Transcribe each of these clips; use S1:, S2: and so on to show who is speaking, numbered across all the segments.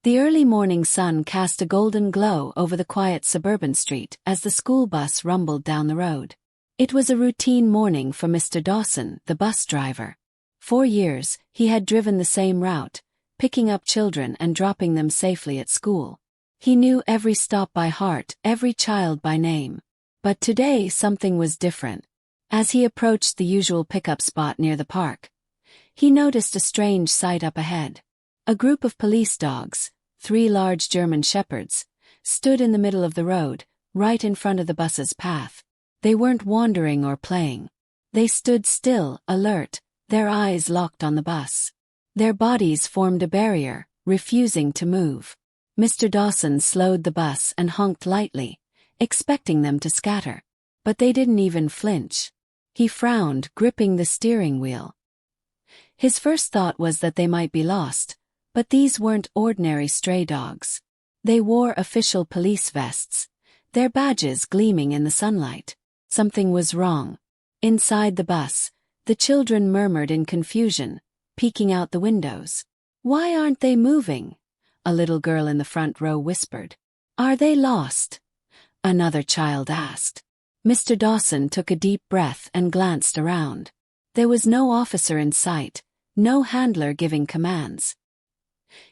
S1: The early morning sun cast a golden glow over the quiet suburban street as the school bus rumbled down the road. It was a routine morning for Mr. Dawson, the bus driver. For years, he had driven the same route, picking up children and dropping them safely at school. He knew every stop by heart, every child by name. But today something was different. As he approached the usual pickup spot near the park, he noticed a strange sight up ahead. A group of police dogs, 3 large German shepherds, stood in the middle of the road, right in front of the bus's path. They weren't wandering or playing. They stood still, alert, their eyes locked on the bus. Their bodies formed a barrier, refusing to move. Mr. Dawson slowed the bus and honked lightly, expecting them to scatter. But they didn't even flinch. He frowned, gripping the steering wheel. His first thought was that they might be lost, but these weren't ordinary stray dogs. They wore official police vests, their badges gleaming in the sunlight. Something was wrong. Inside the bus, the children murmured in confusion, peeking out the windows. "Why aren't they moving?" a little girl in the front row whispered. "Are they lost?" another child asked. Mr. Dawson took a deep breath and glanced around. There was no officer in sight, no handler giving commands.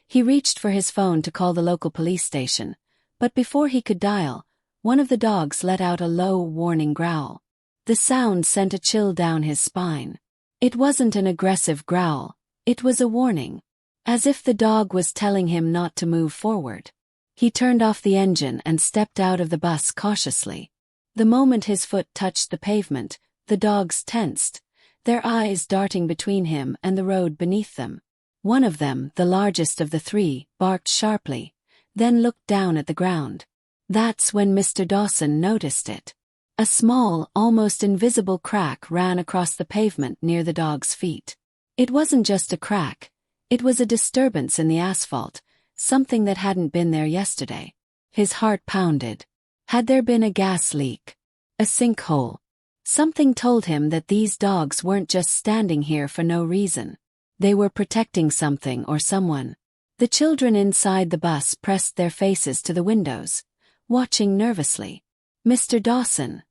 S1: He reached for his phone to call the local police station, but before he could dial, one of the dogs let out a low, warning growl. The sound sent a chill down his spine. It wasn't an aggressive growl, it was a warning, as if the dog was telling him not to move forward. He turned off the engine and stepped out of the bus cautiously. The moment his foot touched the pavement, the dogs tensed, their eyes darting between him and the road beneath them. One of them, the largest of the 3, barked sharply, then looked down at the ground. That's when Mr. Dawson noticed it. A small, almost invisible crack ran across the pavement near the dog's feet. It wasn't just a crack, it was a disturbance in the asphalt, something that hadn't been there yesterday. His heart pounded. Had there been a gas leak? A sinkhole? Something told him that these dogs weren't just standing here for no reason. They were protecting something or someone. The children inside the bus pressed their faces to the windows, watching nervously. "Mr. Dawson,"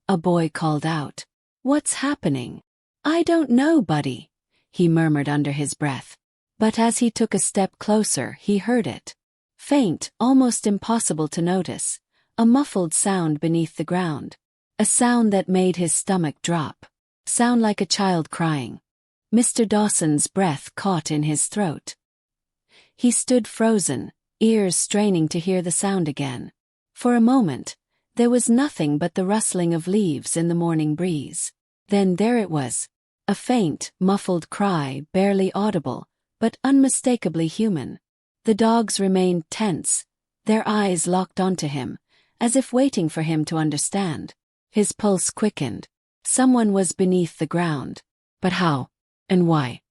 S1: a boy called out. "What's happening?" "I don't know, buddy," he murmured under his breath. But as he took a step closer, he heard it. Faint, almost impossible to notice, a muffled sound beneath the ground. A sound that made his stomach drop. Sound like a child crying. Mr. Dawson's breath caught in his throat. He stood frozen, ears straining to hear the sound again. For a moment, there was nothing but the rustling of leaves in the morning breeze. Then there it was. A faint, muffled cry, barely audible, but unmistakably human. The dogs remained tense, their eyes locked onto him, as if waiting for him to understand. His pulse quickened. Someone was beneath the ground. But how? And why?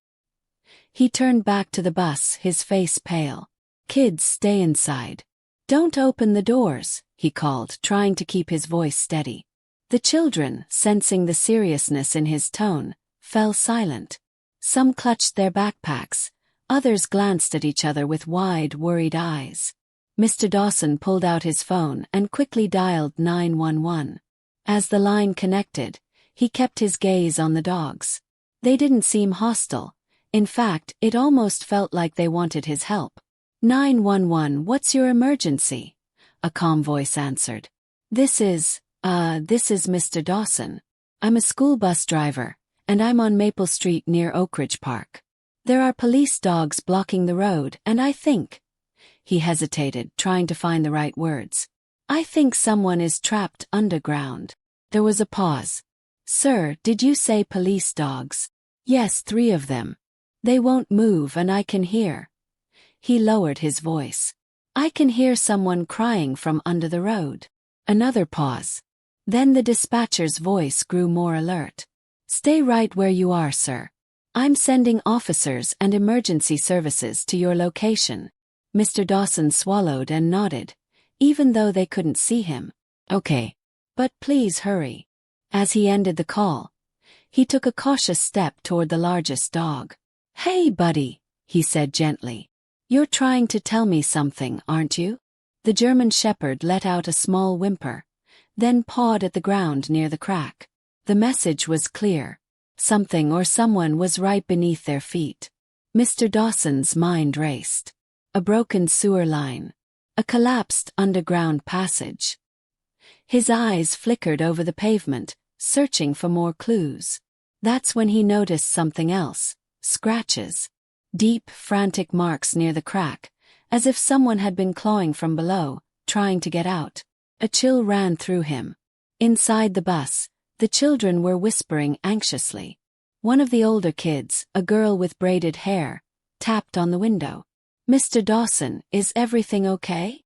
S1: He turned back to the bus, his face pale. "Kids, stay inside. Don't open the doors," he called, trying to keep his voice steady. The children, sensing the seriousness in his tone, fell silent. Some clutched their backpacks, others glanced at each other with wide, worried eyes. Mr. Dawson pulled out his phone and quickly dialed 911. As the line connected, he kept his gaze on the dogs. They didn't seem hostile. In fact, it almost felt like they wanted his help. 911, what's your emergency?" a calm voice answered. This is Mr. Dawson. I'm a school bus driver, and I'm on Maple Street near Oak Ridge Park. There are police dogs blocking the road, and I think—" he hesitated, trying to find the right words. "I think someone is trapped underground." There was a pause. "Sir, did you say police dogs?" "Yes, 3 of them. They won't move and I can hear." He lowered his voice. "I can hear someone crying from under the road." Another pause. Then the dispatcher's voice grew more alert. "Stay right where you are, sir. I'm sending officers and emergency services to your location." Mr. Dawson swallowed and nodded, even though they couldn't see him. "Okay. But please hurry." As he ended the call, he took a cautious step toward the largest dog. "Hey, buddy," he said gently. You're trying to tell me something, aren't you? The German shepherd let out a small whimper, then pawed at the ground near the crack. The message was clear. Something or someone was right beneath their feet. Mr. Dawson's mind raced. A broken sewer line. A collapsed underground passage. His eyes flickered over the pavement, searching for more clues. That's when he noticed something else. Scratches. Deep, frantic marks near the crack, as if someone had been clawing from below, trying to get out. A chill ran through him. Inside the bus, the children were whispering anxiously. One of the older kids, a girl with braided hair, tapped on the window. "Mr. Dawson, is everything okay?"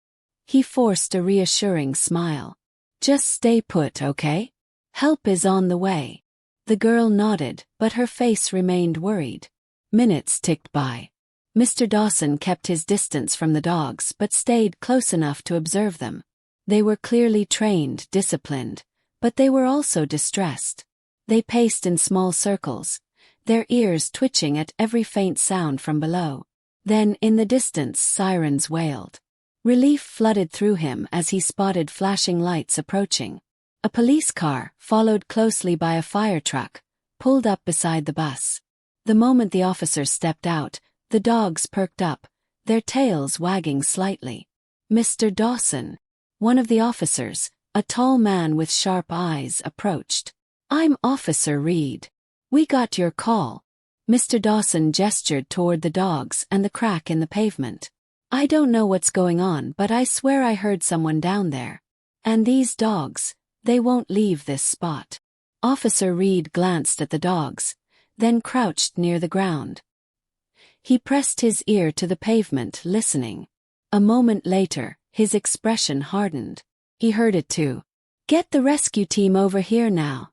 S1: He forced a reassuring smile. "Just stay put, okay? Help is on the way." The girl nodded, but her face remained worried. Minutes ticked by. Mr. Dawson kept his distance from the dogs but stayed close enough to observe them. They were clearly trained, disciplined, but they were also distressed. They paced in small circles, their ears twitching at every faint sound from below. Then, in the distance, sirens wailed. Relief flooded through him as he spotted flashing lights approaching. A police car, followed closely by a fire truck, pulled up beside the bus. The moment the officer stepped out, the dogs perked up, their tails wagging slightly. "Mr. Dawson." One of the officers, a tall man with sharp eyes, approached. "I'm Officer Reed. We got your call." Mr. Dawson gestured toward the dogs and the crack in the pavement. "I don't know what's going on, but I swear I heard someone down there. And these dogs, they won't leave this spot." Officer Reed glanced at the dogs, then crouched near the ground. He pressed his ear to the pavement, listening. A moment later, his expression hardened. He heard it too. "Get the rescue team over here now,"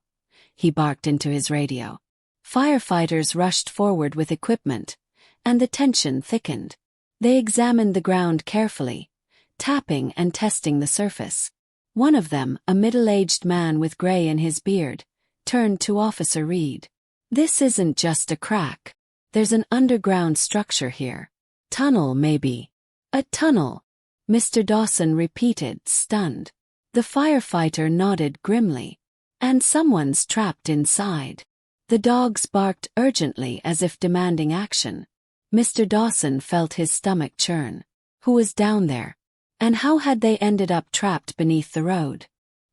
S1: he barked into his radio. Firefighters rushed forward with equipment, and the tension thickened. They examined the ground carefully, tapping and testing the surface. One of them, a middle-aged man with gray in his beard, turned to Officer Reed. "This isn't just a crack. There's an underground structure here. Tunnel, maybe." "A tunnel," Mr. Dawson repeated, stunned. The firefighter nodded grimly. "And someone's trapped inside." The dogs barked urgently as if demanding action. Mr. Dawson felt his stomach churn. Who was down there? And how had they ended up trapped beneath the road?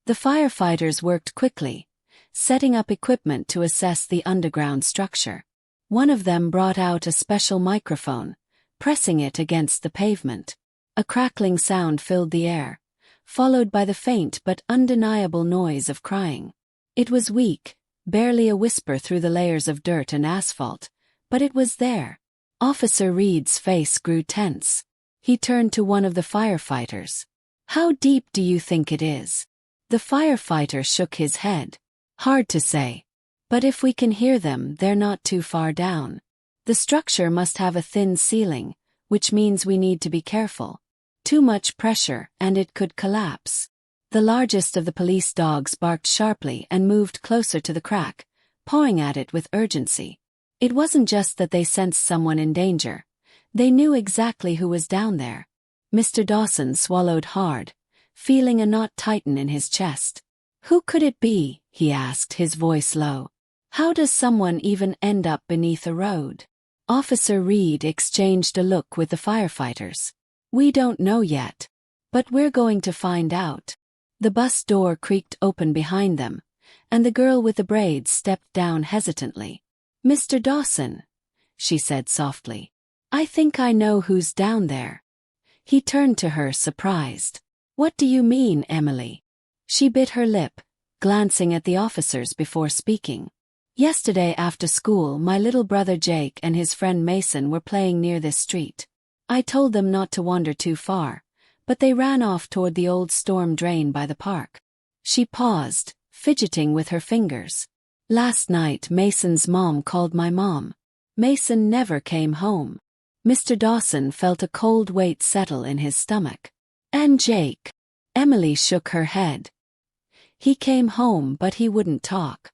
S1: The firefighters worked quickly, setting up equipment to assess the underground structure. One of them brought out a special microphone, pressing it against the pavement. A crackling sound filled the air, followed by the faint but undeniable noise of crying. It was weak, barely a whisper through the layers of dirt and asphalt, but it was there. Officer Reed's face grew tense. He turned to one of the firefighters. "How deep do you think it is?" The firefighter shook his head. "Hard to say. But if we can hear them, they're not too far down. The structure must have a thin ceiling, which means we need to be careful. Too much pressure, and it could collapse." The largest of the police dogs barked sharply and moved closer to the crack, pawing at it with urgency. It wasn't just that they sensed someone in danger. They knew exactly who was down there. Mr. Dawson swallowed hard, feeling a knot tighten in his chest. "Who could it be?" he asked, his voice low. "How does someone even end up beneath a road?" Officer Reed exchanged a look with the firefighters. "We don't know yet. But we're going to find out." The bus door creaked open behind them, and the girl with the braids stepped down hesitantly. "Mr. Dawson," she said softly, "I think I know who's down there." He turned to her, surprised. "What do you mean, Emily?" She bit her lip, glancing at the officers before speaking. "Yesterday after school, my little brother Jake and his friend Mason were playing near this street. I told them not to wander too far, but they ran off toward the old storm drain by the park." She paused, fidgeting with her fingers. "Last night Mason's mom called my mom. Mason never came home." Mr. Dawson felt a cold weight settle in his stomach. "And Jake?" Emily shook her head. "He came home, but he wouldn't talk.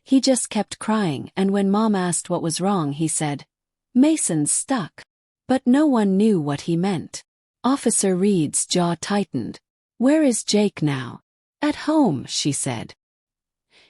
S1: He just kept crying, and when Mom asked what was wrong, he said, 'Mason's stuck.'" But no one knew what he meant. Officer Reed's jaw tightened. "Where is Jake now?" "At home," she said.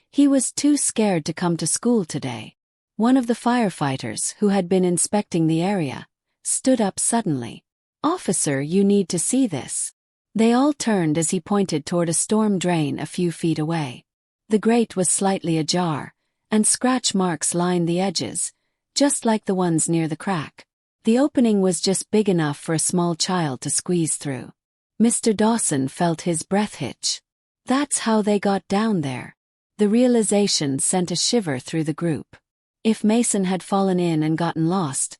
S1: "He was too scared to come to school today." One of the firefighters, who had been inspecting the area, stood up suddenly. "Officer, you need to see this." They all turned as he pointed toward a storm drain a few feet away. The grate was slightly ajar, and scratch marks lined the edges, just like the ones near the crack. The opening was just big enough for a small child to squeeze through. Mr. Dawson felt his breath hitch. That's how they got down there. The realization sent a shiver through the group. If Mason had fallen in and gotten lost,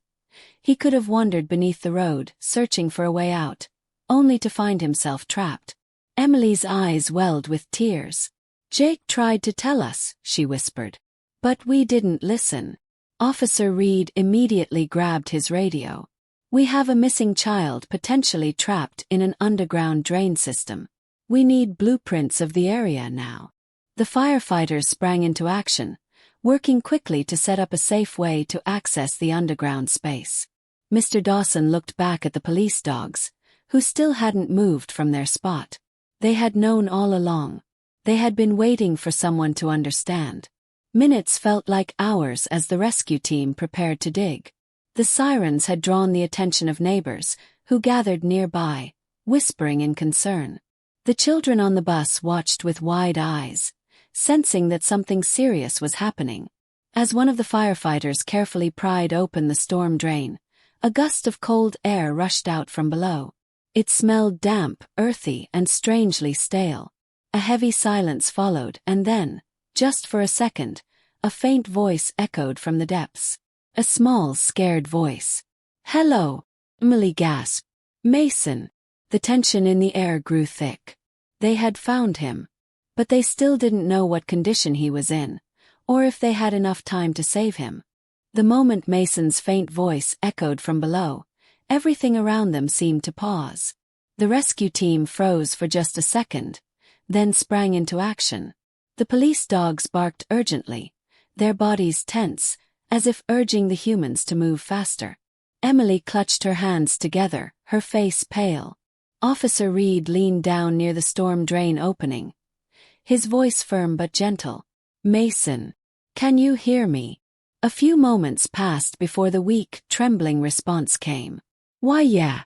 S1: he could have wandered beneath the road, searching for a way out, only to find himself trapped. Emily's eyes welled with tears. "Jake tried to tell us," she whispered. "But we didn't listen." Officer Reed immediately grabbed his radio. "We have a missing child potentially trapped in an underground drain system. We need blueprints of the area now." The firefighters sprang into action, working quickly to set up a safe way to access the underground space. Mr. Dawson looked back at the police dogs, who still hadn't moved from their spot. They had known all along. They had been waiting for someone to understand. Minutes felt like hours as the rescue team prepared to dig. The sirens had drawn the attention of neighbors, who gathered nearby, whispering in concern. The children on the bus watched with wide eyes, sensing that something serious was happening. As one of the firefighters carefully pried open the storm drain, a gust of cold air rushed out from below. It smelled damp, earthy, and strangely stale. A heavy silence followed, and then, just for a second, a faint voice echoed from the depths. A small, scared voice. "Hello," Emily gasped. "Mason." The tension in the air grew thick. They had found him, but they still didn't know what condition he was in, or if they had enough time to save him. The moment Mason's faint voice echoed from below, everything around them seemed to pause. The rescue team froze for just a second, then sprang into action. The police dogs barked urgently, their bodies tense, as if urging the humans to move faster. Emily clutched her hands together, her face pale. Officer Reed leaned down near the storm drain opening, his voice firm but gentle. "Mason, can you hear me?" A few moments passed before the weak, trembling response came. "Why, yeah."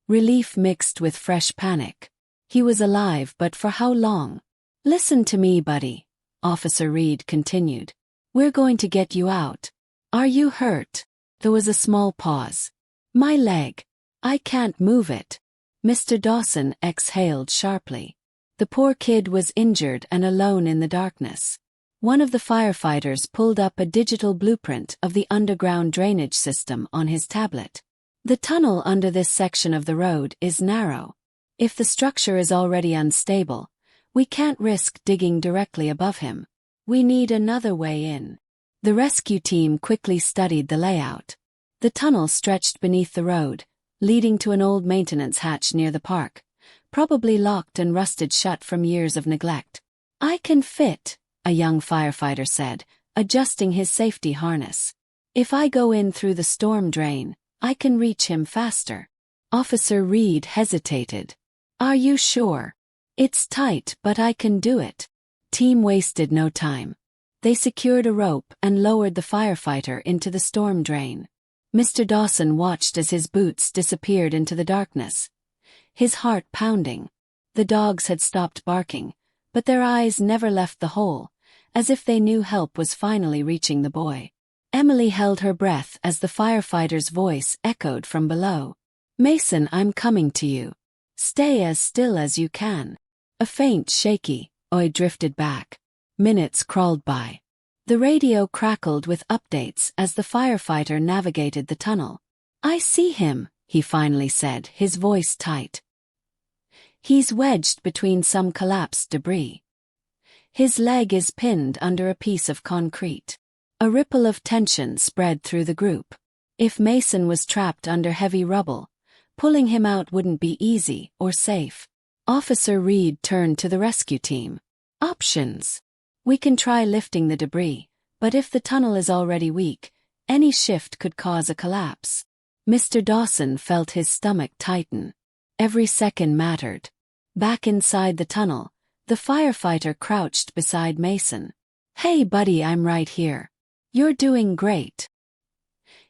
S1: Relief mixed with fresh panic. He was alive, but for how long? "Listen to me, buddy," Officer Reed continued. "We're going to get you out. Are you hurt?" There was a small pause. "My leg. I can't move it." Mr. Dawson exhaled sharply. The poor kid was injured and alone in the darkness. One of the firefighters pulled up a digital blueprint of the underground drainage system on his tablet. "The tunnel under this section of the road is narrow. If the structure is already unstable, we can't risk digging directly above him. We need another way in." The rescue team quickly studied the layout. The tunnel stretched beneath the road, leading to an old maintenance hatch near the park, probably locked and rusted shut from years of neglect. "I can fit," a young firefighter said, adjusting his safety harness. "If I go in through the storm drain, I can reach him faster." Officer Reed hesitated. "Are you sure?" "It's tight, but I can do it." Team wasted no time. They secured a rope and lowered the firefighter into the storm drain. Mr. Dawson watched as his boots disappeared into the darkness, his heart pounding. The dogs had stopped barking, but their eyes never left the hole, as if they knew help was finally reaching the boy. Emily held her breath as the firefighter's voice echoed from below. "Mason, I'm coming to you. Stay as still as you can." A faint, shaky "Oi" drifted back. Minutes crawled by. The radio crackled with updates as the firefighter navigated the tunnel. "I see him," he finally said, his voice tight. "He's wedged between some collapsed debris. His leg is pinned under a piece of concrete." A ripple of tension spread through the group. If Mason was trapped under heavy rubble, pulling him out wouldn't be easy or safe. Officer Reed turned to the rescue team. "Options. We can try lifting the debris, but if the tunnel is already weak, any shift could cause a collapse." Mr. Dawson felt his stomach tighten. Every second mattered. Back inside the tunnel, the firefighter crouched beside Mason. "Hey buddy, I'm right here. You're doing great."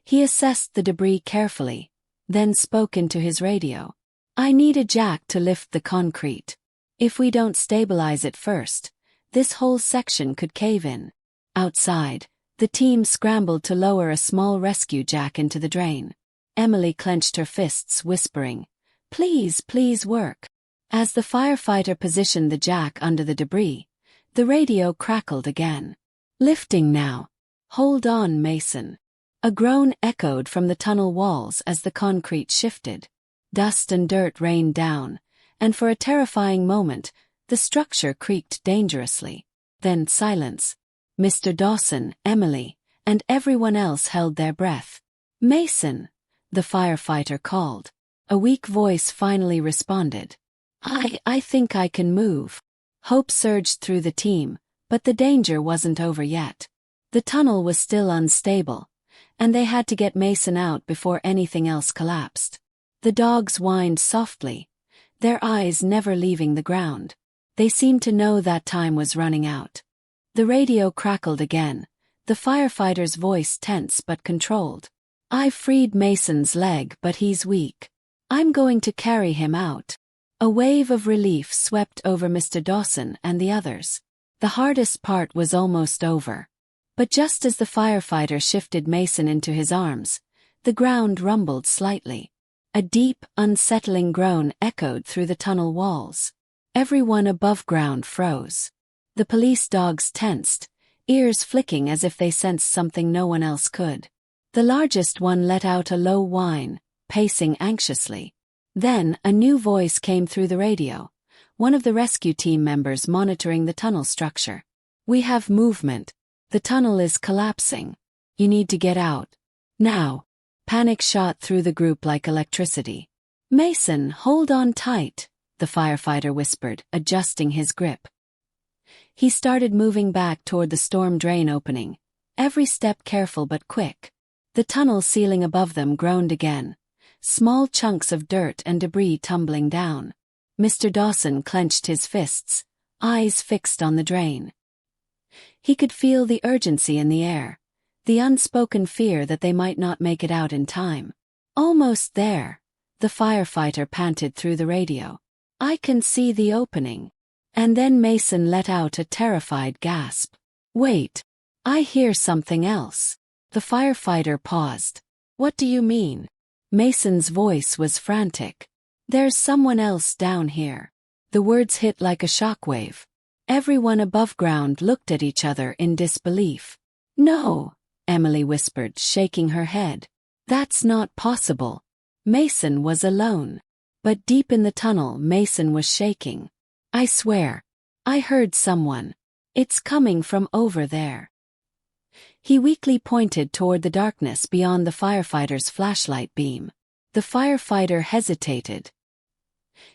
S1: He assessed the debris carefully, then spoke into his radio. "I need a jack to lift the concrete. If we don't stabilize it first, this whole section could cave in." Outside, the team scrambled to lower a small rescue jack into the drain. Emily clenched her fists, whispering, "Please, please work." As the firefighter positioned the jack under the debris, the radio crackled again. "Lifting now. Hold on, Mason." A groan echoed from the tunnel walls as the concrete shifted. Dust and dirt rained down, and for a terrifying moment, the structure creaked dangerously. Then silence. Mr. Dawson, Emily, and everyone else held their breath. "Mason," the firefighter called. A weak voice finally responded. I think I can move." Hope surged through the team, but the danger wasn't over yet. The tunnel was still unstable, and they had to get Mason out before anything else collapsed. The dogs whined softly, their eyes never leaving the ground. They seemed to know that time was running out. The radio crackled again, the firefighter's voice tense but controlled. "I've freed Mason's leg, but he's weak. I'm going to carry him out." A wave of relief swept over Mr. Dawson and the others. The hardest part was almost over. But just as the firefighter shifted Mason into his arms, the ground rumbled slightly. A deep, unsettling groan echoed through the tunnel walls. Everyone above ground froze. The police dogs tensed, ears flicking as if they sensed something no one else could. The largest one let out a low whine, pacing anxiously. Then, a new voice came through the radio, one of the rescue team members monitoring the tunnel structure. "We have movement. The tunnel is collapsing. You need to get out. Now." Panic shot through the group like electricity. "Mason, hold on tight," the firefighter whispered, adjusting his grip. He started moving back toward the storm drain opening, every step careful but quick. The tunnel ceiling above them groaned again, small chunks of dirt and debris tumbling down. Mr. Dawson clenched his fists, eyes fixed on the drain. He could feel the urgency in the air, the unspoken fear that they might not make it out in time. "Almost there," the firefighter panted through the radio. "I can see the opening." And then Mason let out a terrified gasp. "Wait, I hear something else." The firefighter paused. "What do you mean?" Mason's voice was frantic. "There's someone else down here." The words hit like a shockwave. Everyone above ground looked at each other in disbelief. "No," Emily whispered, shaking her head. "That's not possible." Mason was alone. But deep in the tunnel, Mason was shaking. "I swear, I heard someone. It's coming from over there." He weakly pointed toward the darkness beyond the firefighter's flashlight beam. The firefighter hesitated.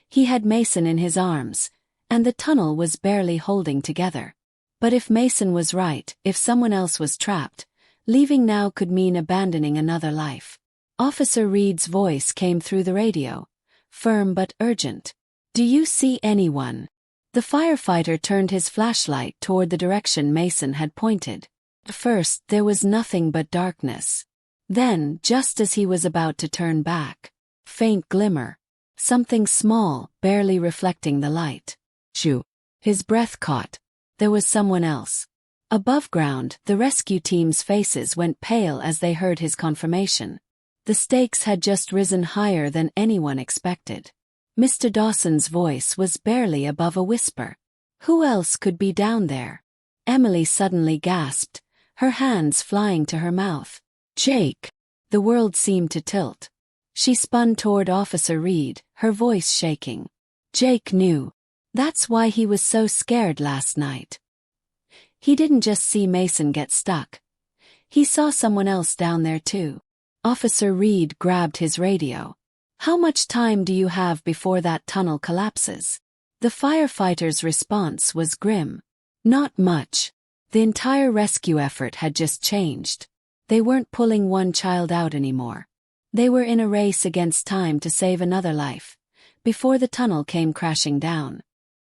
S1: He had Mason in his arms, and the tunnel was barely holding together. But if Mason was right, if someone else was trapped, leaving now could mean abandoning another life. Officer Reed's voice came through the radio, firm but urgent. "Do you see anyone?" The firefighter turned his flashlight toward the direction Mason had pointed. First, there was nothing but darkness. Then, just as he was about to turn back, faint glimmer. Something small, barely reflecting the light. Shoo! His breath caught. There was someone else. Above ground, the rescue team's faces went pale as they heard his confirmation. The stakes had just risen higher than anyone expected. Mr. Dawson's voice was barely above a whisper. Who else could be down there? Emily suddenly gasped, her hands flying to her mouth. "Jake!" The world seemed to tilt. She spun toward Officer Reed, her voice shaking. Jake knew. That's why he was so scared last night. He didn't just see Mason get stuck. He saw someone else down there too. Officer Reed grabbed his radio. "How much time do you have before that tunnel collapses?" The firefighter's response was grim. "Not much." The entire rescue effort had just changed. They weren't pulling one child out anymore. They were in a race against time to save another life, before the tunnel came crashing down.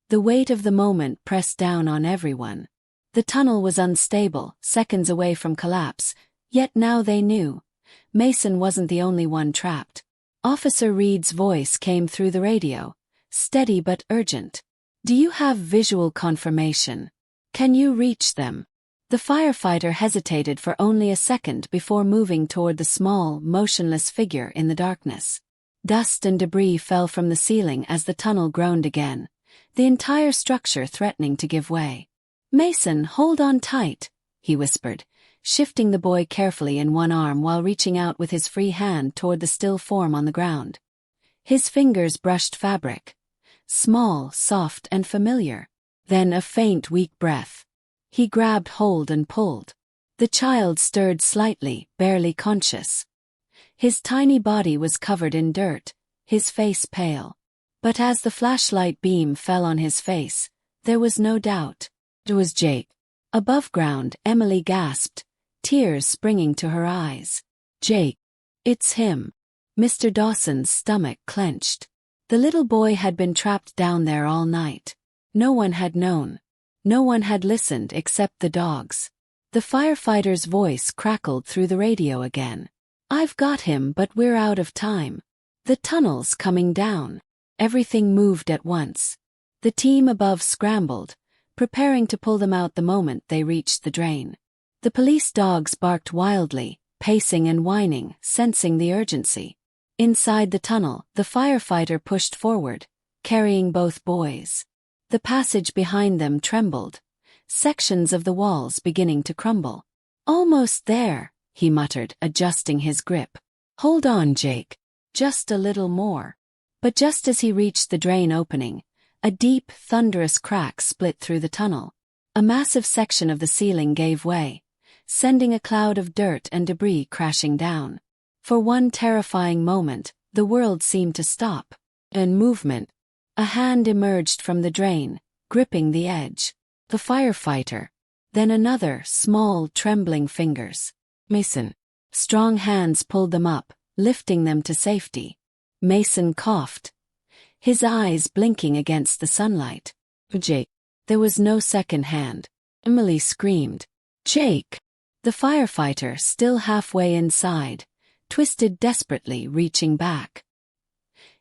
S1: The weight of the moment pressed down on everyone. The tunnel was unstable, seconds away from collapse, yet now they knew. Mason wasn't the only one trapped. Officer Reed's voice came through the radio, steady but urgent. "Do you have visual confirmation? Can you reach them?" The firefighter hesitated for only a second before moving toward the small, motionless figure in the darkness. Dust and debris fell from the ceiling as the tunnel groaned again, the entire structure threatening to give way. "Mason, hold on tight," he whispered, shifting the boy carefully in one arm while reaching out with his free hand toward the still form on the ground. His fingers brushed fabric. Small, soft, and familiar. Then a faint, weak breath. He grabbed hold and pulled. The child stirred slightly, barely conscious. His tiny body was covered in dirt, his face pale. But as the flashlight beam fell on his face, there was no doubt. It was Jake. Above ground, Emily gasped, tears springing to her eyes. "Jake. It's him." Mr. Dawson's stomach clenched. The little boy had been trapped down there all night. No one had known. No one had listened except the dogs. The firefighter's voice crackled through the radio again. "I've got him, but we're out of time. The tunnel's coming down." Everything moved at once. The team above scrambled, preparing to pull them out the moment they reached the drain. The police dogs barked wildly, pacing and whining, sensing the urgency. Inside the tunnel, the firefighter pushed forward, carrying both boys. The passage behind them trembled, sections of the walls beginning to crumble. "Almost there," he muttered, adjusting his grip. "Hold on, Jake. Just a little more." But just as he reached the drain opening, a deep, thunderous crack split through the tunnel. A massive section of the ceiling gave way, sending a cloud of dirt and debris crashing down. For one terrifying moment, the world seemed to stop. In movement, a hand emerged from the drain, gripping the edge. The firefighter. Then another, small, trembling fingers. Mason. Strong hands pulled them up, lifting them to safety. Mason coughed, his eyes blinking against the sunlight. "Jake." There was no second hand. Emily screamed. "Jake!" The firefighter, still halfway inside, twisted desperately, reaching back.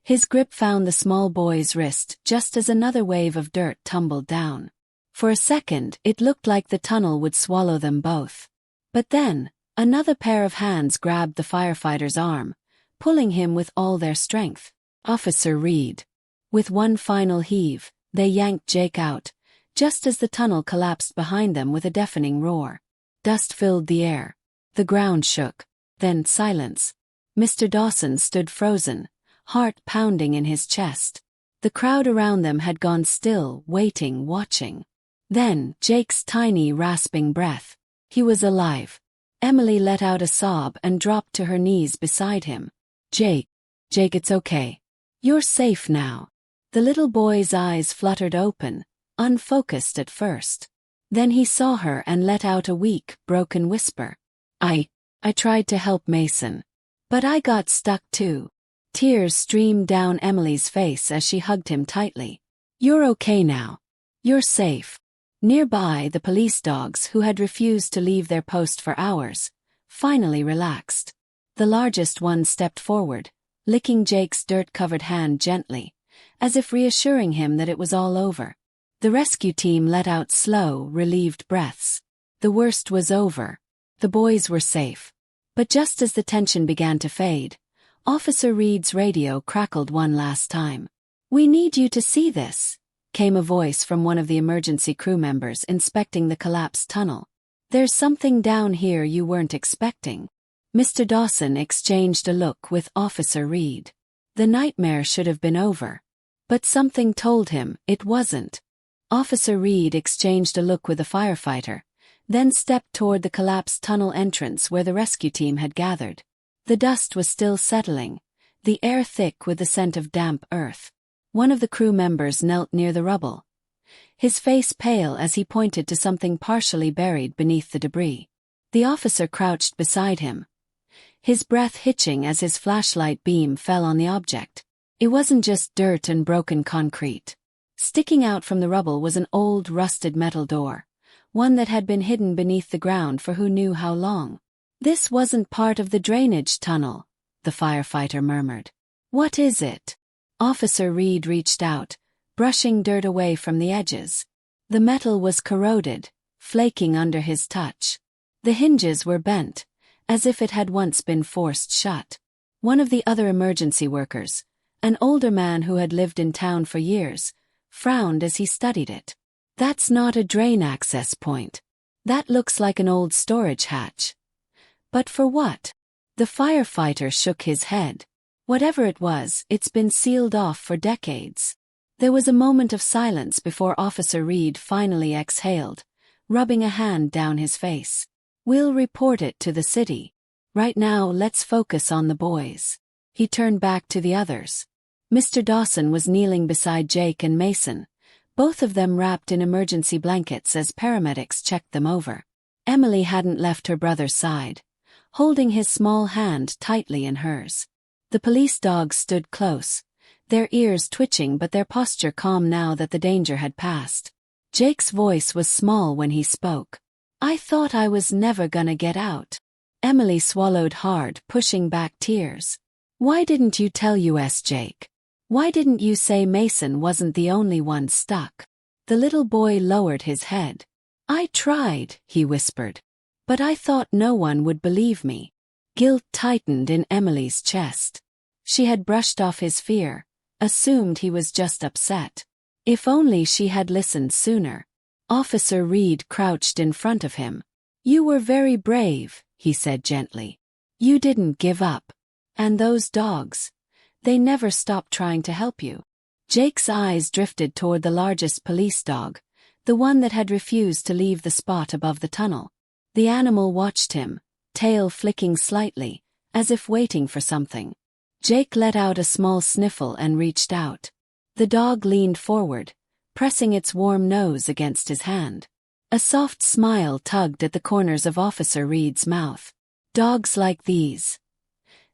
S1: His grip found the small boy's wrist just as another wave of dirt tumbled down. For a second, it looked like the tunnel would swallow them both. But then, another pair of hands grabbed the firefighter's arm, pulling him with all their strength. Officer Reed. With one final heave, they yanked Jake out, just as the tunnel collapsed behind them with a deafening roar. Dust filled the air. The ground shook. Then silence. Mr. Dawson stood frozen, heart pounding in his chest. The crowd around them had gone still, waiting, watching. Then, Jake's tiny, rasping breath. He was alive. Emily let out a sob and dropped to her knees beside him. "Jake. Jake, it's okay. You're safe now." The little boy's eyes fluttered open, unfocused at first. Then he saw her and let out a weak, broken whisper. I tried to help Mason. But I got stuck too." Tears streamed down Emily's face as she hugged him tightly. "You're okay now. You're safe." Nearby, the police dogs, who had refused to leave their post for hours, finally relaxed. The largest one stepped forward, licking Jake's dirt-covered hand gently, as if reassuring him that it was all over. The rescue team let out slow, relieved breaths. The worst was over. The boys were safe. But just as the tension began to fade, Officer Reed's radio crackled one last time. "We need you to see this," came a voice from one of the emergency crew members inspecting the collapsed tunnel. "There's something down here you weren't expecting." Mr. Dawson exchanged a look with Officer Reed. The nightmare should have been over. But something told him it wasn't. Officer Reed exchanged a look with the firefighter, then stepped toward the collapsed tunnel entrance where the rescue team had gathered. The dust was still settling, the air thick with the scent of damp earth. One of the crew members knelt near the rubble, his face pale as he pointed to something partially buried beneath the debris. The officer crouched beside him, his breath hitching as his flashlight beam fell on the object. It wasn't just dirt and broken concrete. Sticking out from the rubble was an old, rusted metal door, one that had been hidden beneath the ground for who knew how long. "This wasn't part of the drainage tunnel," the firefighter murmured. "What is it?" Officer Reed reached out, brushing dirt away from the edges. The metal was corroded, flaking under his touch. The hinges were bent, as if it had once been forced shut. One of the other emergency workers, an older man who had lived in town for years, frowned as he studied it. "That's not a drain access point. That looks like an old storage hatch." "But for what?" The firefighter shook his head. "Whatever it was, it's been sealed off for decades." There was a moment of silence before Officer Reed finally exhaled, rubbing a hand down his face. "We'll report it to the city. Right now, let's focus on the boys." He turned back to the others. Mr. Dawson was kneeling beside Jake and Mason, both of them wrapped in emergency blankets as paramedics checked them over. Emily hadn't left her brother's side, holding his small hand tightly in hers. The police dogs stood close, their ears twitching but their posture calm now that the danger had passed. Jake's voice was small when he spoke. "I thought I was never gonna get out." Emily swallowed hard, pushing back tears. "Why didn't you tell us, Jake? Why didn't you say Mason wasn't the only one stuck?" The little boy lowered his head. "I tried," he whispered. "But I thought no one would believe me." Guilt tightened in Emily's chest. She had brushed off his fear, assumed he was just upset. If only she had listened sooner. Officer Reed crouched in front of him. "You were very brave," he said gently. "You didn't give up. And those dogs, they never stopped trying to help you." Jake's eyes drifted toward the largest police dog, the one that had refused to leave the spot above the tunnel. The animal watched him, tail flicking slightly, as if waiting for something. Jake let out a small sniffle and reached out. The dog leaned forward, pressing its warm nose against his hand. A soft smile tugged at the corners of Officer Reed's mouth. "Dogs like these,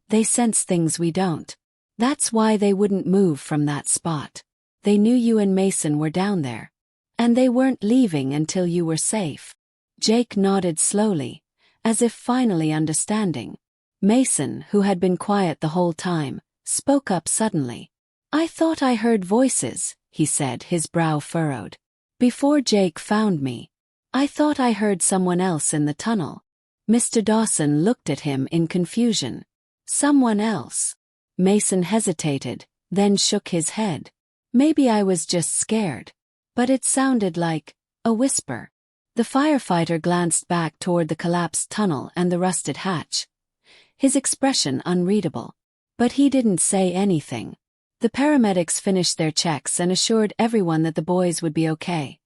S1: they sense things we don't. That's why they wouldn't move from that spot. They knew you and Mason were down there. And they weren't leaving until you were safe." Jake nodded slowly, as if finally understanding. Mason, who had been quiet the whole time, spoke up suddenly. "I thought I heard voices," he said, his brow furrowed. "Before Jake found me. I thought I heard someone else in the tunnel." Mr. Dawson looked at him in confusion. "Someone else?" Mason hesitated, then shook his head. "Maybe I was just scared. But it sounded like a whisper." The firefighter glanced back toward the collapsed tunnel and the rusted hatch, his expression unreadable. But he didn't say anything. The paramedics finished their checks and assured everyone that the boys would be okay,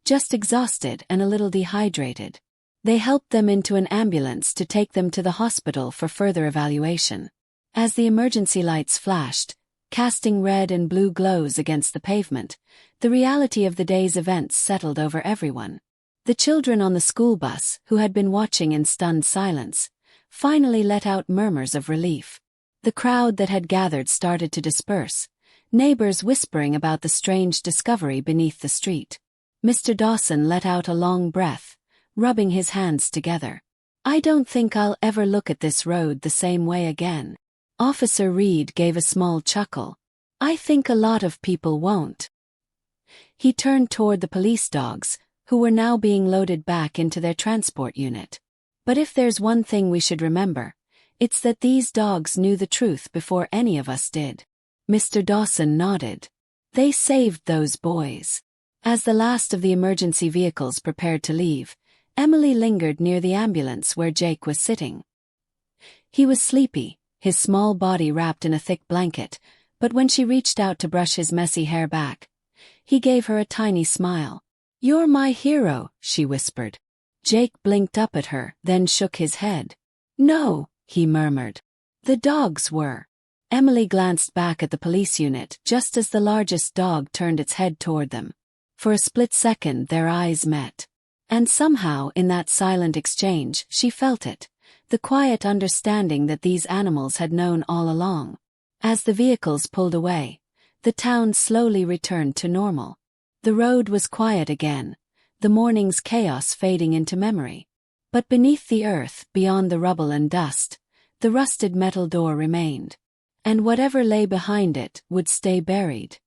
S1: just exhausted and a little dehydrated. They helped them into an ambulance to take them to the hospital for further evaluation. As the emergency lights flashed, casting red and blue glows against the pavement, the reality of the day's events settled over everyone. The children on the school bus, who had been watching in stunned silence, finally let out murmurs of relief. The crowd that had gathered started to disperse, neighbors whispering about the strange discovery beneath the street. Mr. Dawson let out a long breath, rubbing his hands together. "I don't think I'll ever look at this road the same way again." Officer Reed gave a small chuckle. "I think a lot of people won't." He turned toward the police dogs, who were now being loaded back into their transport unit. "But if there's one thing we should remember, it's that these dogs knew the truth before any of us did." Mr. Dawson nodded. "They saved those boys." As the last of the emergency vehicles prepared to leave, Emily lingered near the ambulance where Jake was sitting. He was sleepy, his small body wrapped in a thick blanket, but when she reached out to brush his messy hair back, he gave her a tiny smile. "You're my hero," she whispered. Jake blinked up at her, then shook his head. "No," he murmured. "The dogs were." Emily glanced back at the police unit just as the largest dog turned its head toward them. For a split second their eyes met. And somehow in that silent exchange she felt it, the quiet understanding that these animals had known all along. As the vehicles pulled away, the town slowly returned to normal. The road was quiet again, the morning's chaos fading into memory. But beneath the earth, beyond the rubble and dust, the rusted metal door remained. And whatever lay behind it would stay buried.